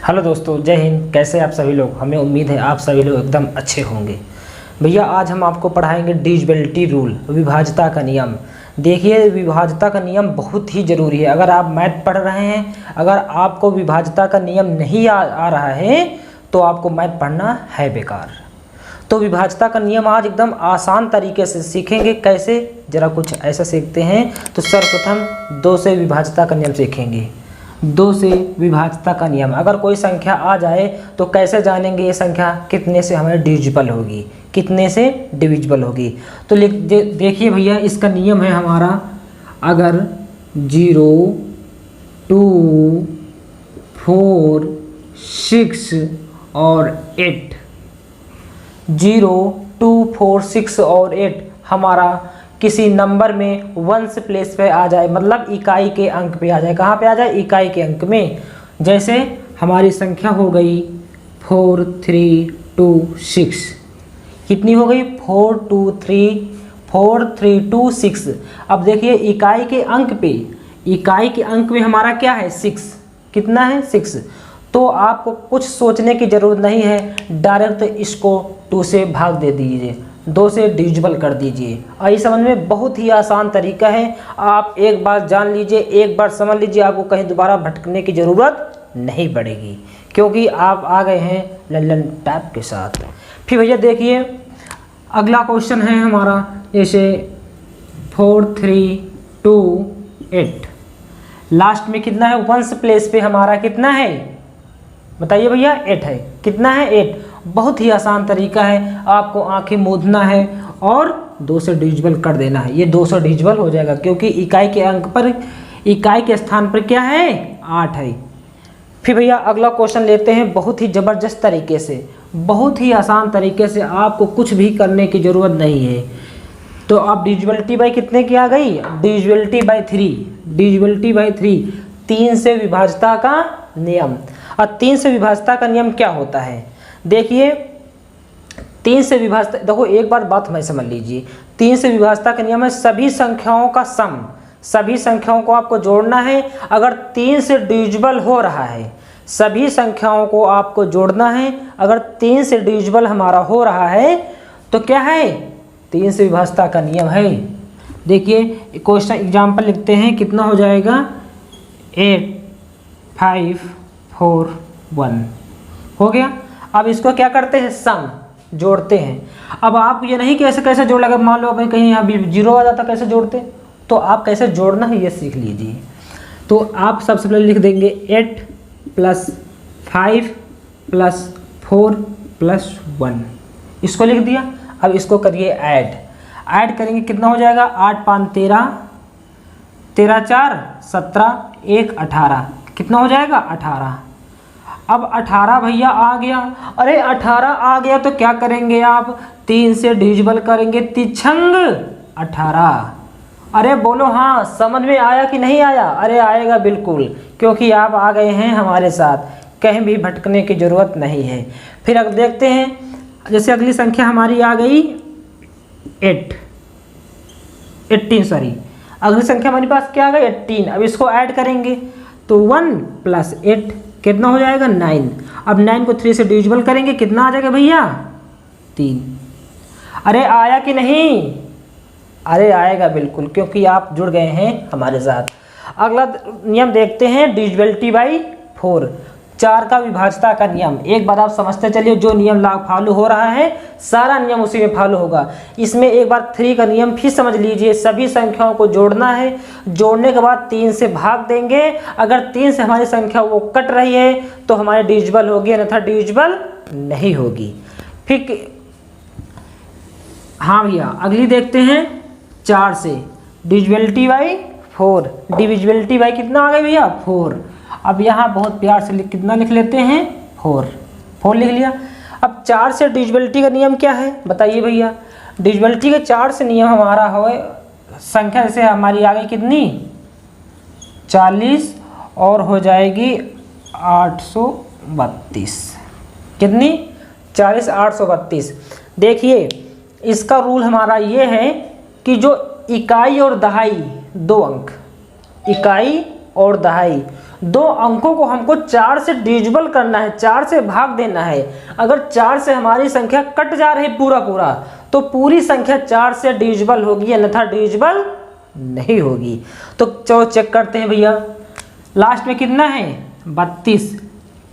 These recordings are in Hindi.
हेलो दोस्तों, जय हिंद। कैसे आप सभी लोग? हमें उम्मीद है आप सभी लोग एकदम अच्छे होंगे। भैया आज हम आपको पढ़ाएंगे डिविजिबिलिटी रूल, विभाज्यता का नियम। देखिए, विभाज्यता का नियम बहुत ही ज़रूरी है। अगर आप मैथ पढ़ रहे हैं, अगर आपको विभाज्यता का नियम नहीं आ रहा है तो आपको मैथ पढ़ना है बेकार। तो विभाज्यता का नियम आज एकदम आसान तरीके से सीखेंगे। कैसे, ज़रा कुछ ऐसा सीखते हैं। तो सर्वप्रथम 2 से विभाज्यता का नियम सीखेंगे। 2 से विभाज्यता का नियम, अगर कोई संख्या आ जाए तो कैसे जानेंगे ये संख्या कितने से हमारे डिविजिबल होगी, कितने से डिविजिबल होगी। तो देखिए भैया, इसका नियम है हमारा, अगर 0, 2, 4, 6 और 8, 0, 2, 4, 6 और 8 हमारा किसी नंबर में वंस प्लेस पे आ जाए, मतलब इकाई के अंक पे आ जाए। कहाँ पे आ जाए? इकाई के अंक में। जैसे हमारी संख्या हो गई 4, 3, 2, 6। कितनी हो गई? 4, 3, 2, 6। अब देखिए इकाई के अंक पे, इकाई के अंक में हमारा क्या है? 6। कितना है? 6। तो आपको कुछ सोचने की ज़रूरत नहीं है, डायरेक्ट इसको 2 से भाग दे दीजिए, 2 से डिविजिबल कर दीजिए। और इस समझ में बहुत ही आसान तरीका है। आप एक बार जान लीजिए, एक बार समझ लीजिए, आपको कहीं दोबारा भटकने की ज़रूरत नहीं पड़ेगी, क्योंकि आप आ गए हैं लल्लन टैप के साथ। फिर भैया देखिए, अगला क्वेश्चन है हमारा, जैसे 4, 3, 2, 8। लास्ट में कितना है? वंस प्लेस पे हमारा कितना है? बताइए भैया। 8 है। कितना है? 8। बहुत ही आसान तरीका है। आपको आंखें मूंदना है और 2 से डिविजिबल कर देना है। ये 2 से डिविजिबल हो जाएगा, क्योंकि इकाई के अंक पर, इकाई के स्थान पर क्या है? 8 है। फिर भैया अगला क्वेश्चन लेते हैं, बहुत ही ज़बरदस्त तरीके से, बहुत ही आसान तरीके से, आपको कुछ भी करने की ज़रूरत नहीं है। तो आप डिविजिबिलिटी बाई कितने की आ गई? Divisibility by 3। डिविजिबिलिटी बाई 3, 3 से विभाज्यता का नियम। और 3 से विभाज्यता का नियम क्या होता है? देखिए, 3 से विभाज्यता, देखो एक बार बात हमें समझ लीजिए। 3 से विभाज्यता का नियम है सभी संख्याओं का सम, सभी संख्याओं को आपको जोड़ना है। अगर 3 से डिविजिबल हो रहा है, सभी संख्याओं को आपको जोड़ना है। अगर 3 से डिविजिबल हमारा हो रहा है तो क्या है? 3 से विभाज्यता का नियम है। देखिए क्वेश्चन एग्जाम्पल लिखते हैं, कितना हो जाएगा? 8, 5, 4, 1 हो गया। अब इसको क्या करते हैं? सम, जोड़ते हैं। अब आप ये नहीं कैसे कैसे जोड़ लगा, मान लो भाई कहीं यहाँ भी 0 आ जाता, कैसे जोड़ते? तो आप कैसे जोड़ना है ये सीख लीजिए। तो आप सबसे पहले लिख देंगे 8 + 5 + 4 + 1, इसको लिख दिया। अब इसको करिए ऐड करेंगे, कितना हो जाएगा? 8, 5, 13, 13, 4, 17, 1, 18। कितना हो जाएगा? 18। अब 18 भैया आ गया। अरे 18 आ गया तो क्या करेंगे आप? 3 से डिविजिबल करेंगे, तिछंग 18। अरे बोलो हाँ, समझ में आया कि नहीं आया? अरे आएगा बिल्कुल, क्योंकि आप आ गए हैं हमारे साथ, कहीं भी भटकने की ज़रूरत नहीं है। फिर अब देखते हैं, जैसे अगली संख्या हमारी आ गई 18 सॉरी, अगली संख्या हमारे पास क्या आ गई? 18। अब इसको ऐड करेंगे तो 1 + 8 कितना हो जाएगा? 9। अब 9 को 3 से डिविजिबल करेंगे, कितना आ जाएगा भैया? 3। अरे आया कि नहीं? अरे आएगा बिल्कुल, क्योंकि आप जुड़ गए हैं हमारे साथ। अगला नियम देखते हैं, डिविजिबिलिटी बाई 4, 4 का विभाज्यता का नियम। एक बार आप समझते चलिए, जो नियम फॉलो हो रहा है सारा नियम उसी में फॉलो होगा। इसमें एक बार 3 का नियम फिर समझ लीजिए। सभी संख्याओं को जोड़ना है, जोड़ने के बाद 3 से भाग देंगे। अगर 3 से हमारी संख्या वो कट रही है तो हमारे डिविजिबल होगी, अन्यथा डिविजिबल नहीं होगी। फिर हाँ भैया अगली देखते हैं, 4 से डिविजिबिलिटी बाई 4। डिविजिबिलिटी बाई कितना आ गया भैया? 4। अब यहाँ बहुत प्यार से कितना लिख लेते हैं? 4 लिख लिया। अब 4 से डिविजिबिलिटी का नियम क्या है बताइए भैया? डिविजिबिलिटी के 4 से नियम हमारा हो, संख्या जैसे हमारी आ गई कितनी? 40 और हो जाएगी 832। कितनी? 40, 832। देखिए इसका रूल हमारा ये है कि जो इकाई और दहाई, 2 अंक, इकाई और दहाई दो अंकों को हमको 4 से डिविजिबल करना है, 4 से भाग देना है। अगर 4 से हमारी संख्या कट जा रही पूरा पूरा तो पूरी संख्या 4 से डिविजिबल होगी, अन्यथा डिविजिबल नहीं होगी। तो चलो चेक करते हैं भैया, लास्ट में कितना है 32।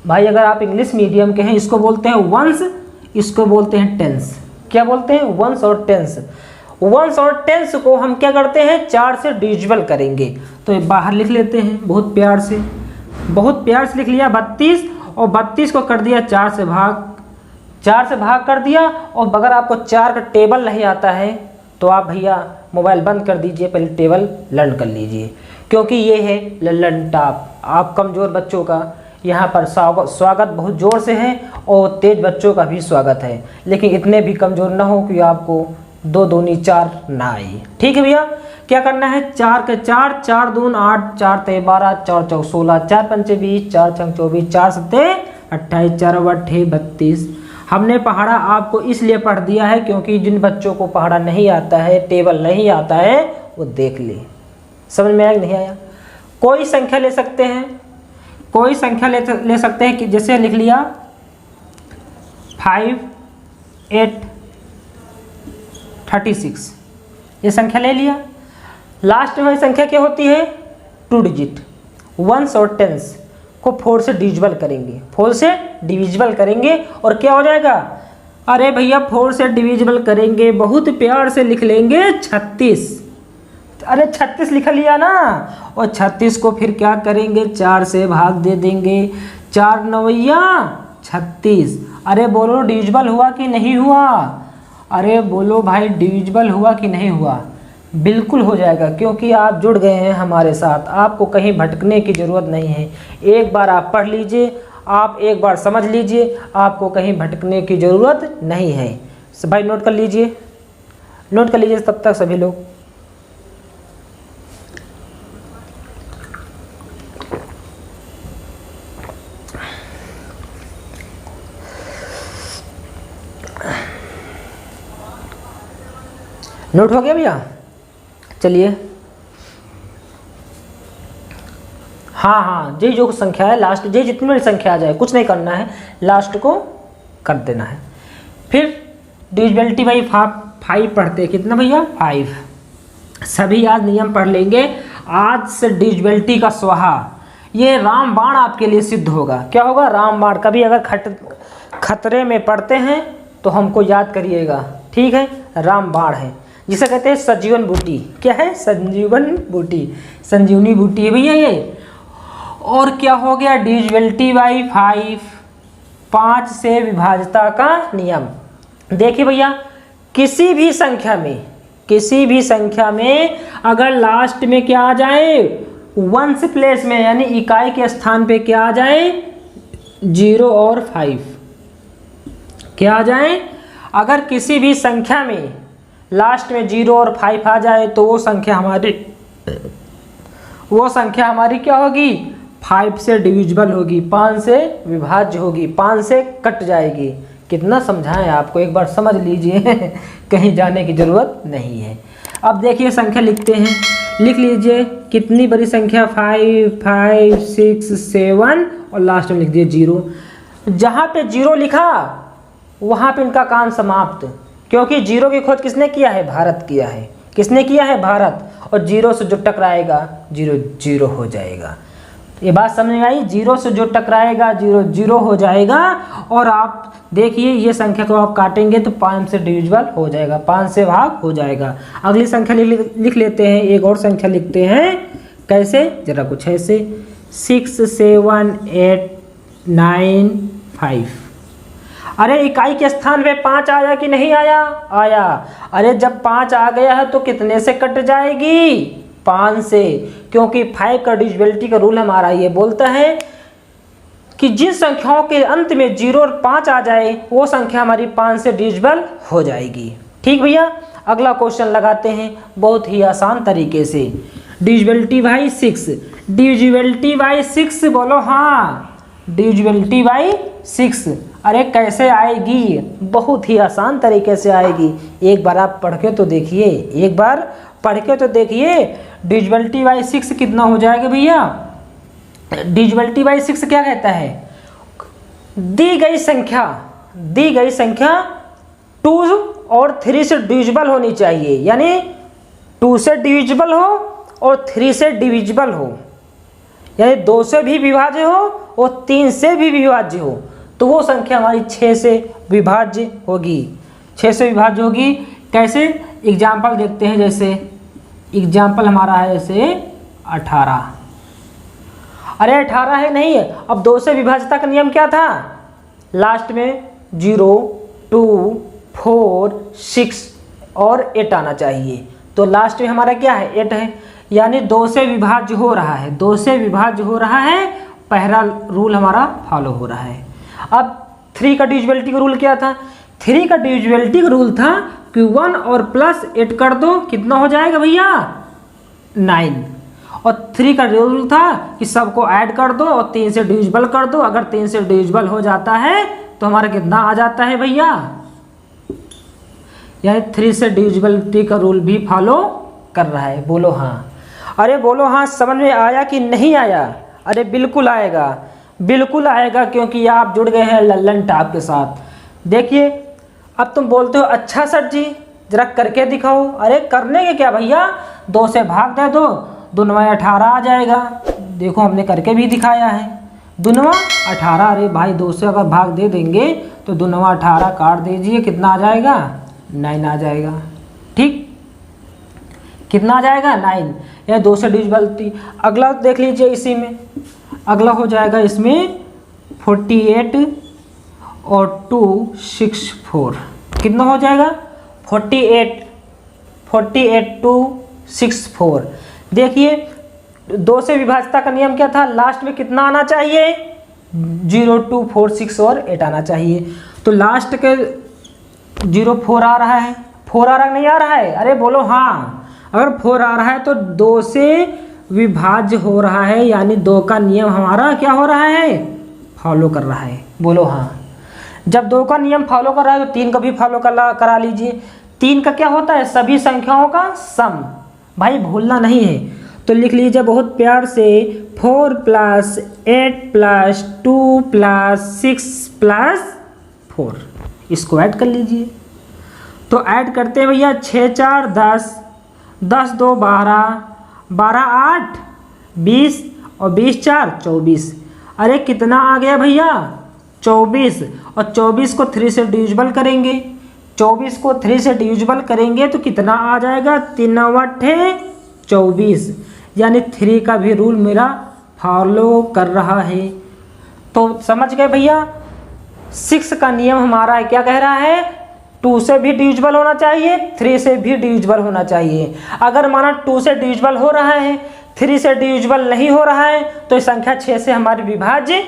भाई अगर आप इंग्लिश मीडियम के हैं इसको बोलते हैं वंस, इसको बोलते हैं टेंस। क्या बोलते हैं? वंस और टेंस। वंस और टेंस को हम क्या करते हैं 4 से डिविजिबल करेंगे। तो बाहर लिख लेते हैं बहुत प्यार से, बहुत प्यार से लिख लिया 32 और 32 को कर दिया 4 से भाग, 4 से भाग कर दिया। और अगर आपको 4 का टेबल नहीं आता है तो आप भैया मोबाइल बंद कर दीजिए, पहले टेबल लर्न कर लीजिए, क्योंकि ये है ललन टॉप। आप कमज़ोर बच्चों का यहाँ पर स्वागत बहुत ज़ोर से है और तेज बच्चों का भी स्वागत है, लेकिन इतने भी कमज़ोर ना हो कि आपको 2 दूनी 4 ना आए। ठीक है भैया, क्या करना है 4 के 4, 4 दून 8, 4 ते 12, 4 चौक 16, 4 पंचे 20, 4 छंग 24, 4 सत्ते 28, 4 अट्ठे 32। हमने पहाड़ा आपको इसलिए पढ़ दिया है क्योंकि जिन बच्चों को पहाड़ा नहीं आता है, टेबल नहीं आता है, वो देख ले। समझ में आया नहीं आया? कोई संख्या ले सकते हैं, कोई संख्या ले सकते हैं कि जैसे लिख लिया 5, 8, 36, ये संख्या ले लिया। लास्ट में संख्या क्या होती है 2 डिजिट। वंस और टेंस को 4 से डिविजिबल करेंगे, 4 से डिविजिबल करेंगे और क्या हो जाएगा? अरे भैया 4 से डिविजिबल करेंगे, बहुत प्यार से लिख लेंगे 36। अरे 36 लिख लिया ना, और 36 को फिर क्या करेंगे 4 से भाग दे देंगे, 4 नवैया 36। अरे बोलो डिविजिबल हुआ कि नहीं हुआ? अरे बोलो भाई डिविजिबल हुआ कि नहीं हुआ? बिल्कुल हो जाएगा, क्योंकि आप जुड़ गए हैं हमारे साथ, आपको कहीं भटकने की ज़रूरत नहीं है। एक बार आप पढ़ लीजिए, आप एक बार समझ लीजिए, आपको कहीं भटकने की ज़रूरत नहीं है। भाई नोट कर लीजिए, नोट कर लीजिए तब तक सभी लोग। नोट हो गया भैया? चलिए, हाँ, ये जो संख्या है लास्ट, ये जितनी बड़ी संख्या आ जाए कुछ नहीं करना है, लास्ट को कर देना है। फिर डिविजिबिलिटी बाई 5 पढ़ते हैं, कितना भैया 5। सभी आज नियम पढ़ लेंगे, आज से डिविजिबिलिटी का स्वाहा। ये रामबाण आपके लिए सिद्ध होगा। क्या होगा? रामबाण। कभी अगर खतरे में पड़ते हैं तो हमको याद करिएगा, ठीक है? रामबाण है जिसे कहते हैं संजीवन बूटी। क्या है? संजीवन बूटी, संजीवनी बूटी है भैया ये। और क्या हो गया? डिविजिबिलिटी बाई 5, 5 से विभाज्यता का नियम। देखिए भैया, किसी भी संख्या में अगर लास्ट में क्या आ जाए, वंस प्लेस में यानी इकाई के स्थान पे क्या आ जाए 0 और 5, क्या आ जाए? अगर किसी भी संख्या में लास्ट में 0 और 5 आ जाए तो वो संख्या हमारी क्या होगी? 5 से डिविजिबल होगी, 5 से विभाज्य होगी, 5 से कट जाएगी। कितना समझाएं आपको, एक बार समझ लीजिए कहीं जाने की ज़रूरत नहीं है। अब देखिए संख्या लिखते हैं, लिख लीजिए कितनी बड़ी संख्या 5, 5, 6, 7 और लास्ट में लिख दिए 0। जहाँ पे 0 लिखा वहाँ पे इनका काम समाप्त, क्योंकि 0 की खोज किसने किया है? भारत किया है। किसने किया है? भारत। और 0 से जो टकराएगा 0 0 हो जाएगा। ये बात समझ में आई? 0 से जो टकराएगा 0 0 हो जाएगा। और आप देखिए ये संख्या को आप काटेंगे तो 5 से डिविजिबल हो जाएगा, 5 से भाग हो जाएगा। अगली संख्या लिख लेते हैं, एक और संख्या लिखते हैं। कैसे? जरा कुछ ऐसे 6, 7, 8, 9, 5। अरे इकाई के स्थान पे 5 आया कि नहीं आया? आया। अरे जब 5 आ गया है तो कितने से कट जाएगी? 5 से, क्योंकि 5 का डिविजिबिलिटी का रूल हमारा ये बोलता है कि जिन संख्याओं के अंत में 0 और 5 आ जाए वो संख्या हमारी 5 से डिविजिबल हो जाएगी। ठीक भैया, अगला क्वेश्चन लगाते हैं बहुत ही आसान तरीके से। डिविजिबिलिटी बाई 6, डिविजिबिलिटी बाई 6 बोलो। हाँ, डिविजिबिलिटी बाई 6। अरे कैसे आएगी? बहुत ही आसान तरीके से आएगी। एक बार आप पढ़ के तो देखिए, एक बार पढ़ के तो देखिए। डिविजिबिलिटी बाई 6 कितना हो जाएगा भैया? डिविजिबिलिटी बाई 6 क्या कहता है, दी गई संख्या 2 और 3 से डिविजिबल होनी चाहिए, यानी 2 से डिविजिबल हो और 3 से डिविजिबल हो, यानी 2 से भी विभाज्य हो और 3 से भी विभाज्य हो, तो वो संख्या हमारी 6 से विभाज्य होगी। 6 से विभाज्य होगी। कैसे, एग्जाम्पल देखते हैं। जैसे एग्जाम्पल हमारा है जैसे 18। अरे 18 है नहीं है, अब 2 से विभाज्यता का नियम क्या था, लास्ट में 0, 2, 4, 6 और 8 आना चाहिए। तो लास्ट में हमारा क्या है, 8 है, यानी 2 से विभाज्य हो रहा है, 2 से विभाज्य हो रहा है, पहला रूल हमारा फॉलो हो रहा है। अब 3 का डिविजिबिलिटी का रूल क्या था, 3 का डिविजिबिलिटी का रूल था कि 1 और प्लस 8 कर दो, कितना हो जाएगा भैया, 9। और 3 का रूल था कि सबको ऐड कर दो और 3 से डिविजिबल कर दो, अगर 3 से डिविजिबल हो जाता है तो हमारा कितना आ जाता है भैया, यानी 3 से डिविजिबिलिटी का रूल भी फॉलो कर रहा है। बोलो हाँ। अरे बोलो हाँ, समझ में आया कि नहीं आया? अरे बिल्कुल आएगा, बिल्कुल आएगा, क्योंकि आप जुड़ गए हैं लल्लन टॉप के साथ। देखिए अब तुम बोलते हो अच्छा सर जी जरा करके दिखाओ। अरे करने के क्या भैया, 2 से भाग दे दो, 2 9 18 आ जाएगा। देखो हमने करके भी दिखाया है, 2 9 18। अरे भाई 2 से अगर भाग दे देंगे तो 2 9 18 काट दीजिए, कितना आ जाएगा, 9 आ जाएगा। ठीक, कितना आ जाएगा, 9, या 2 से डिविजिबिलिटी। अगला देख लीजिए, इसी में अगला हो जाएगा इसमें 48 और 2 64, कितना हो जाएगा, 48 2 64। देखिए 2 से विभाज्यता का नियम क्या था, लास्ट में कितना आना चाहिए, 0 2 4 6 और 8 आना चाहिए। तो लास्ट के 0 4 आ रहा है, 4 आ रहा नहीं आ रहा है, अरे बोलो हाँ। अगर 4 आ रहा है तो 2 से विभाज्य हो रहा है, यानी 2 का नियम हमारा क्या हो रहा है, फॉलो कर रहा है। बोलो हाँ। जब 2 का नियम फॉलो कर रहा है तो 3 का भी फॉलो करा लीजिए। 3 का क्या होता है, सभी संख्याओं का सम, भाई भूलना नहीं है। तो लिख लीजिए बहुत प्यार से, 4 + 8 + 2 + 6 + 4, इसको ऐड कर लीजिए। तो ऐड करते हैं भैया, 6 4 10, 10 2 12, 12 8 20 और 20 4 24। अरे कितना आ गया भैया, 24। और 24 को 3 से डिविजिबल करेंगे, 24 को 3 से डिविजिबल करेंगे तो कितना आ जाएगा, 3 8 24, यानी 3 का भी रूल मेरा फॉलो कर रहा है। तो समझ गए भैया, 6 का नियम हमारा क्या कह रहा है, 2 से भी डिविजिबल होना चाहिए, 3 से भी डिविजिबल होना चाहिए। अगर माना 2 से डिविजिबल हो रहा है, 3 से डिविजिबल नहीं हो रहा है, तो इस संख्या 6 से हमारी विभाज्य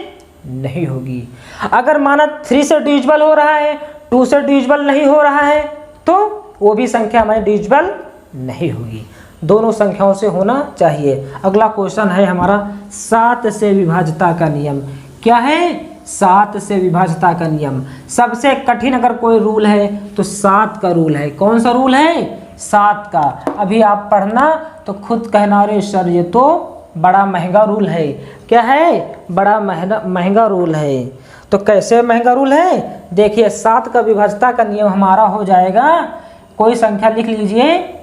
नहीं होगी। अगर माना 3 से डिविजिबल हो रहा है, 2 से डिविजिबल नहीं हो रहा है, तो वो भी संख्या हमारी डिविजिबल नहीं होगी। दोनों संख्याओं से होना चाहिए। अगला क्वेश्चन है हमारा 7 से विभाज्यता का नियम। क्या है, 7 से विभाज्यता का नियम। सबसे कठिन अगर कोई रूल है तो 7 का रूल है। कौन सा रूल है, 7 का। अभी आप पढ़ना तो खुद कहना, अरे सर ये तो बड़ा महंगा रूल है। क्या है, बड़ा महंगा रूल है। तो कैसे महंगा रूल है, देखिए 7 का विभाज्यता का नियम हमारा हो जाएगा, कोई संख्या लिख लीजिए,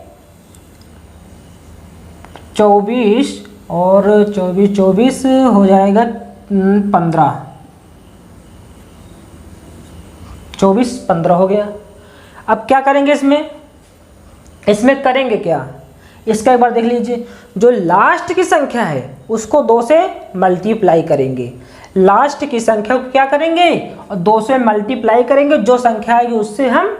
24 और 24 हो जाएगा 15, 24 15 हो गया। अब क्या करेंगे इसमें करेंगे क्या, इसका एक बार देख लीजिए। जो लास्ट की संख्या है उसको 2 से मल्टीप्लाई करेंगे, लास्ट की संख्या को क्या करेंगे, और 2 से मल्टीप्लाई करेंगे, जो संख्या आएगी उससे हम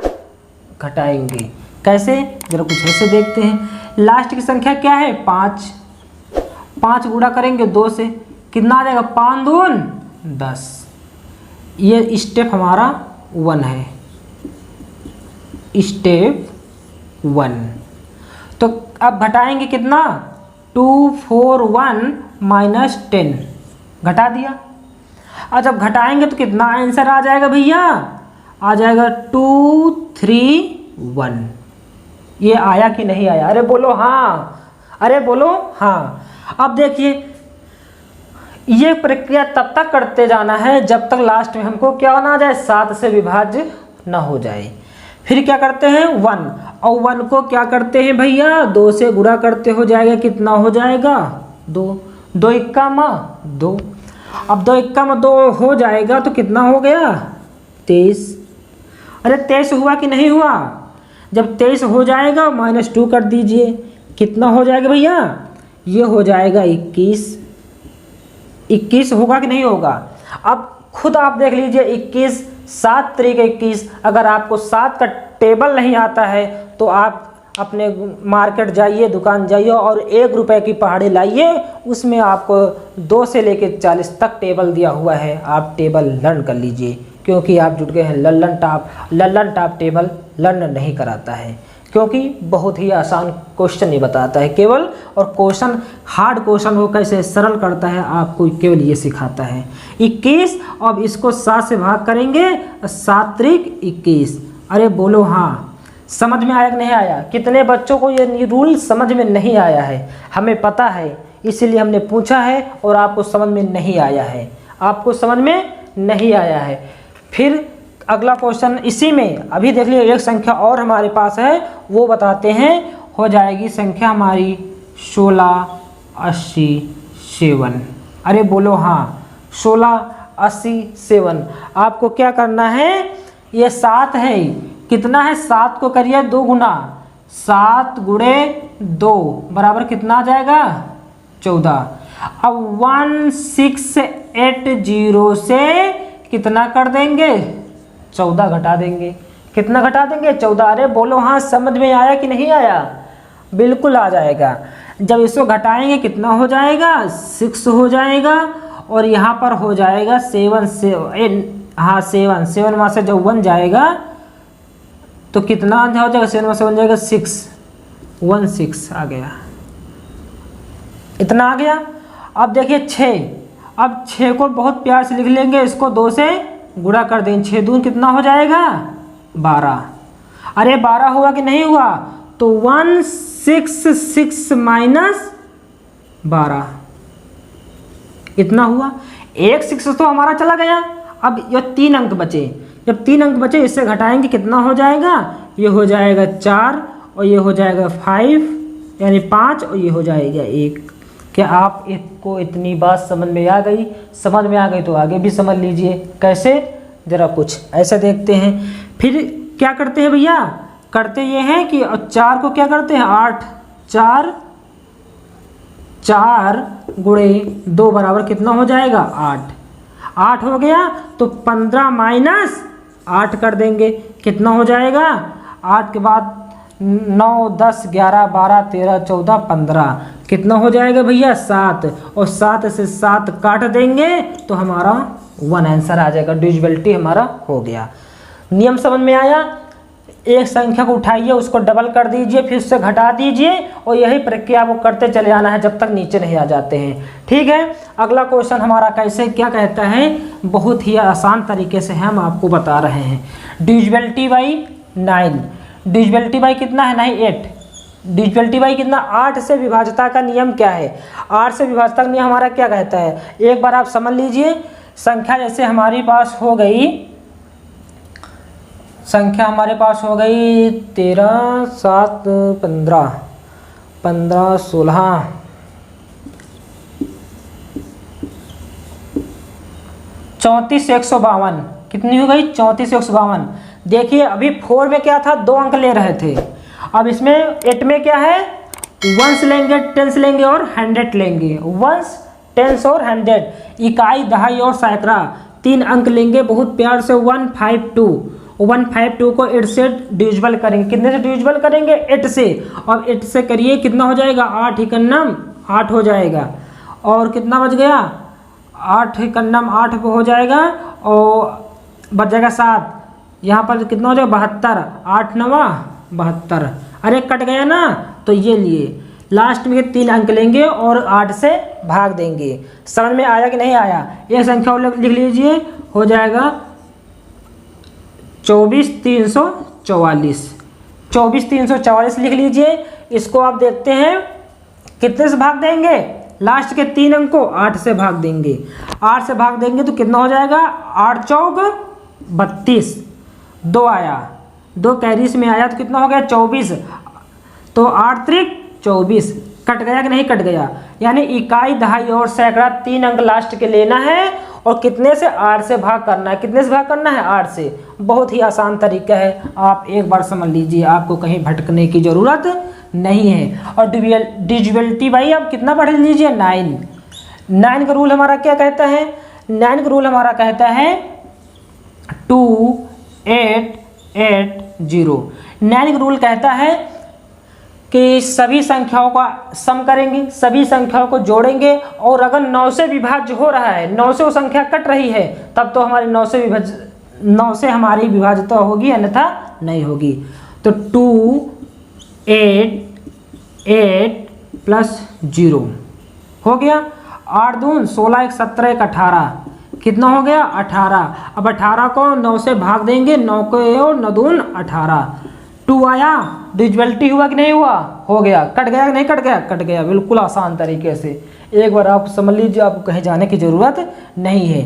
घटाएंगे। कैसे, जरा कुछ ऐसे देखते हैं। लास्ट की संख्या क्या है, 5 गुणा करेंगे 2 से, कितना आ जाएगा, 5 दून 10। ये स्टेप हमारा 1 है, स्टेप 1। तो अब घटाएंगे कितना, 2 4 1 -10, घटा दिया। और जब घटाएंगे तो कितना आंसर आ जाएगा भैया, आ जाएगा 2 3 1। ये आया कि नहीं आया, अरे बोलो हाँ, अरे बोलो हाँ। अब देखिए ये प्रक्रिया तब तक करते जाना है जब तक लास्ट में हमको क्या ना आ जाए, 7 से विभाज्य ना हो जाए। फिर क्या करते हैं 1, और 1 को क्या करते हैं भैया 2 से गुणा करते हो जाएगा, कितना हो जाएगा 2, 2 इक्का मा 2। अब 2 इक्का मा 2 हो जाएगा तो कितना हो गया 23। अरे 23 हुआ कि नहीं हुआ? जब 23 हो जाएगा -2 कर दीजिए, कितना हो जाएगा भैया, ये हो जाएगा 21। 21 होगा कि नहीं होगा? अब खुद आप देख लीजिए 21, 7 तरीके 21। अगर आपको 7 का टेबल नहीं आता है तो आप अपने मार्केट जाइए, दुकान जाइए और 1 रुपए की पहाड़ी लाइए, उसमें आपको 2 से लेकर 40 तक टेबल दिया हुआ है, आप टेबल लर्न कर लीजिए। क्योंकि आप जुट गए हैं लल्लन टॉप टेबल लर्न नहीं कराता है, क्योंकि बहुत ही आसान क्वेश्चन नहीं बताता है केवल, और क्वेश्चन हार्ड क्वेश्चन वो कैसे सरल करता है आपको केवल ये सिखाता है। 21, अब इसको 7 से भाग करेंगे, 7 त्रिक 21। अरे बोलो हाँ, समझ में आया कि नहीं आया? कितने बच्चों को ये रूल समझ में नहीं आया है? हमें पता है, इसीलिए हमने पूछा है, और आपको समझ में नहीं आया है, आपको समझ में नहीं आया है। फिर अगला क्वेश्चन इसी में अभी देख लीजिए, एक संख्या और हमारे पास है, वो बताते हैं। हो जाएगी संख्या हमारी 1687। अरे बोलो हाँ, 1687। आपको क्या करना है, ये 7 है, कितना है 7 को करिए 2 गुना, 7 गुणे 2 बराबर कितना आ जाएगा 14। अब 1680 से कितना कर देंगे 14 घटा देंगे, कितना घटा देंगे 14। अरे बोलो हाँ, समझ में आया कि नहीं आया? बिल्कुल आ जाएगा। जब इसको घटाएंगे कितना हो जाएगा 6 हो जाएगा, और यहाँ पर हो जाएगा 7 से हाँ 7 वहाँ से जब 1 जाएगा तो कितना हो जाएगा 7 वहाँ से 1 जाएगा 6 आ गया, इतना आ गया। अब देखिए 6, अब 6 को बहुत प्यार से लिख लेंगे, इसको 2 से गुणा कर देंगे, 6 दून कितना हो जाएगा 12। अरे 12 हुआ कि नहीं हुआ? तो 166 माइनस 12 इतना हुआ। 1 6 तो हमारा चला गया, अब ये 3 अंक बचे, जब 3 अंक बचे इससे घटाएंगे कितना हो जाएगा, ये हो जाएगा 4, और ये हो जाएगा 5 यानी 5, और ये हो जाएगा 1। क्या आप को इतनी बात समझ में आ गई? समझ में आ गई तो आगे भी समझ लीजिए। कैसे, जरा कुछ ऐसा देखते हैं। फिर क्या करते हैं भैया, करते ये हैं कि 4 को क्या करते हैं 8, 4 गुणे 2 बराबर कितना हो जाएगा 8 हो गया। तो 15 माइनस 8 कर देंगे, कितना हो जाएगा 8 के बाद 9 10 11 12 13 14 15 कितना हो जाएगा भैया 7, और 7 से 7 काट देंगे तो हमारा 1 आंसर आ जाएगा। डिविजिबिलिटी हमारा हो गया। नियम समझ में आया? एक संख्या को उठाइए, उसको डबल कर दीजिए, फिर उससे घटा दीजिए, और यही प्रक्रिया वो करते चले जाना है जब तक नीचे नहीं आ जाते हैं। ठीक है, अगला क्वेश्चन हमारा कैसे क्या कहता है, बहुत ही आसान तरीके से हम आपको बता रहे हैं। डिविजिबिलिटी बाई 9, डिविजिबिलिटी बाई कितना है 9 8, डिविजिबिलिटी बाई कितना 8 से विभाज्यता का नियम क्या है, 8 से विभाज्यता का नियम हमारा क्या कहता है, एक बार आप समझ लीजिए। संख्या जैसे हमारे पास हो गई, संख्या हमारे पास हो गई 13 7 15 15 16 34 152 कितनी हो गई 34 152। देखिए अभी 4 में क्या था 2 अंक ले रहे थे, अब इसमें 8 में क्या है वंस लेंगे, टेंस लेंगे और 100 लेंगे। वंस, टेंस और 100, इकाई, दहाई और सैकड़ा, 3 अंक लेंगे बहुत प्यार से। 152 को 8 से डिविजिबल करेंगे, कितने से डिविजिबल करेंगे 8 से, और 8 से करिए कितना हो जाएगा 8 एकन्नम 8 हो जाएगा, और कितना बच गया 8 एकन्नम 8 हो जाएगा, और बच जाएगा 7, यहाँ पर कितना हो जाएगा 72, 8 9 72। अरे कट गया ना, तो ये लिए लास्ट में 3 अंक लेंगे और 8 से भाग देंगे। समझ में आया कि नहीं आया? ये संख्या लिख लीजिए, हो जाएगा 24 344, 24 344 लिख लीजिए। इसको आप देखते हैं कितने से भाग देंगे, लास्ट के 3 अंक को 8 से भाग देंगे। 8 से भाग देंगे तो कितना हो जाएगा, 8 चौक 32, 2 आया, 2 कैरिस में आया तो कितना हो गया 24, तो 8 त्रिक 24, कट गया कि नहीं कट गया। यानी इकाई, दहाई और सैकड़ा 3 अंक लास्ट के लेना है और कितने से, 8 से भाग करना है। कितने से भाग करना है, 8 से। बहुत ही आसान तरीका है, आप एक बार समझ लीजिए, आपको कहीं भटकने की ज़रूरत नहीं है। और डिविजिबिलिटी भाई आप कितना पढ़ लीजिए, 9 का रूल हमारा क्या कहता है, 9 का रूल हमारा कहता है 2 8 8 0। 9 का रूल कहता है कि सभी संख्याओं का सम करेंगे, सभी संख्याओं को जोड़ेंगे और अगर 9 से विभाज्य हो रहा है, 9 से वो संख्या कट रही है, तब तो हमारी 9 से हमारी विभाज्यता होगी, अन्यथा नहीं होगी। तो 2 8 8 प्लस 0 हो गया, 8 दून 16, 1 17, 1 18, कितना हो गया 18। अब 18 को 9 से भाग देंगे, 9 को और 9 दून 18, 2 आया, डिविजिबिलिटी हुआ कि नहीं हुआ, हो गया। कट गया कि नहीं कट गया, कट गया। बिल्कुल आसान तरीके से, एक बार आप समझ लीजिए, आपको कहीं जाने की ज़रूरत नहीं है।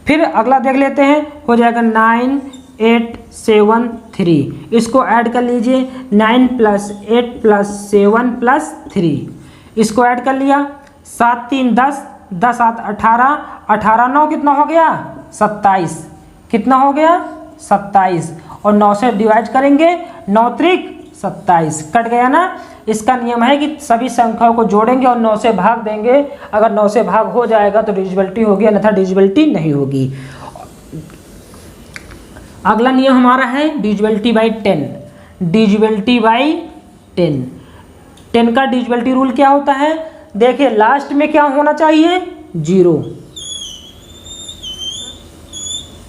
फिर अगला देख लेते हैं, हो जाएगा 9 8 7 3, इसको ऐड कर लीजिए, 9 + 8 + 7 + 3, इसको ऐड कर लिया, 7 3 10, 10 7 18, 18 9 कितना हो गया 27, कितना हो गया 27, और 9 से डिवाइड करेंगे, 9 त्रिक 27, कट गया ना। इसका नियम है कि सभी संख्याओं को जोड़ेंगे और 9 से भाग देंगे, अगर 9 से भाग हो जाएगा तो डिविजिबिलिटी होगी, अन्यथा डिविजिबिलिटी नहीं होगी। अगला नियम हमारा है डिविजिबिलिटी बाई 10। डिविजिबिलिटी बाई 10, 10 का डिविजिबिलिटी रूल क्या होता है, देखिए लास्ट में क्या होना चाहिए 0,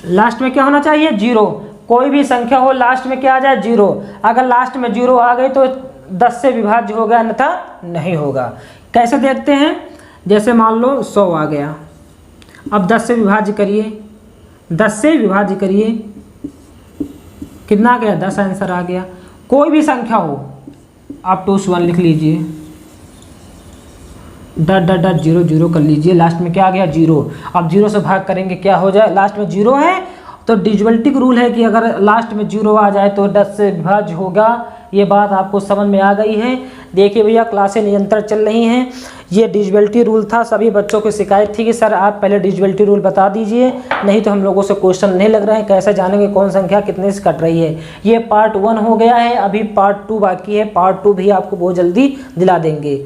लास्ट में क्या होना चाहिए 0, कोई भी संख्या हो लास्ट में क्या आ जाए 0। अगर लास्ट में 0 आ गई तो 10 से विभाज्य होगा, अन्यथा नहीं होगा। कैसे देखते हैं, जैसे मान लो 100 आ गया, अब 10 से विभाज्य करिए, 10 से विभाज्य करिए, कितना आ गया 10 आंसर आ गया। कोई भी संख्या हो, आप 2 1 लिख लीजिए, डट 0 0 कर लीजिए, लास्ट में क्या आ गया 0। अब 0 से भाग करेंगे क्या हो जाए, लास्ट में 0 है तो डिविजिबिलिटी का रूल है कि अगर लास्ट में 0 आ जाए तो 10 से विभाज्य होगा। ये बात आपको समझ में आ गई है। देखिए भैया, क्लासें निरंतर चल रही हैं, ये डिविजिबिलिटी रूल था। सभी बच्चों को शिकायत थी कि सर आप पहले डिविजिबिलिटी रूल बता दीजिए, नहीं तो हम लोगों से क्वेश्चन नहीं लग रहे हैं, कैसे जानेंगे कौन संख्या कितने से कट रही है। ये पार्ट 1 हो गया है, अभी पार्ट 2 बाकी है। पार्ट 2 भी आपको बहुत जल्दी दिला देंगे,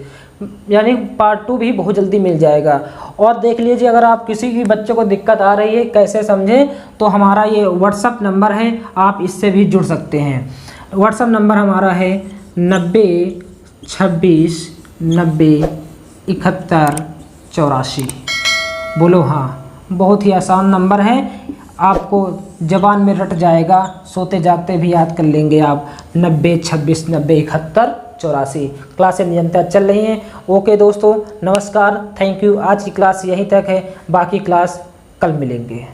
यानी पार्ट 2 भी बहुत जल्दी मिल जाएगा। और देख लीजिए, अगर आप किसी भी बच्चे को दिक्कत आ रही है कैसे समझें, तो हमारा ये व्हाट्सअप नंबर है, आप इससे भी जुड़ सकते हैं। व्हाट्सअप नंबर हमारा है 90 26 90 71 84। बोलो हाँ, बहुत ही आसान नंबर है, आपको ज़बान में रट जाएगा, सोते जागते भी याद कर लेंगे आप। 90 26 90 71 84। क्लासें निरंतर चल रही हैं। ओके दोस्तों, नमस्कार, थैंक यू। आज की क्लास यहीं तक है, बाकी क्लास कल मिलेंगे।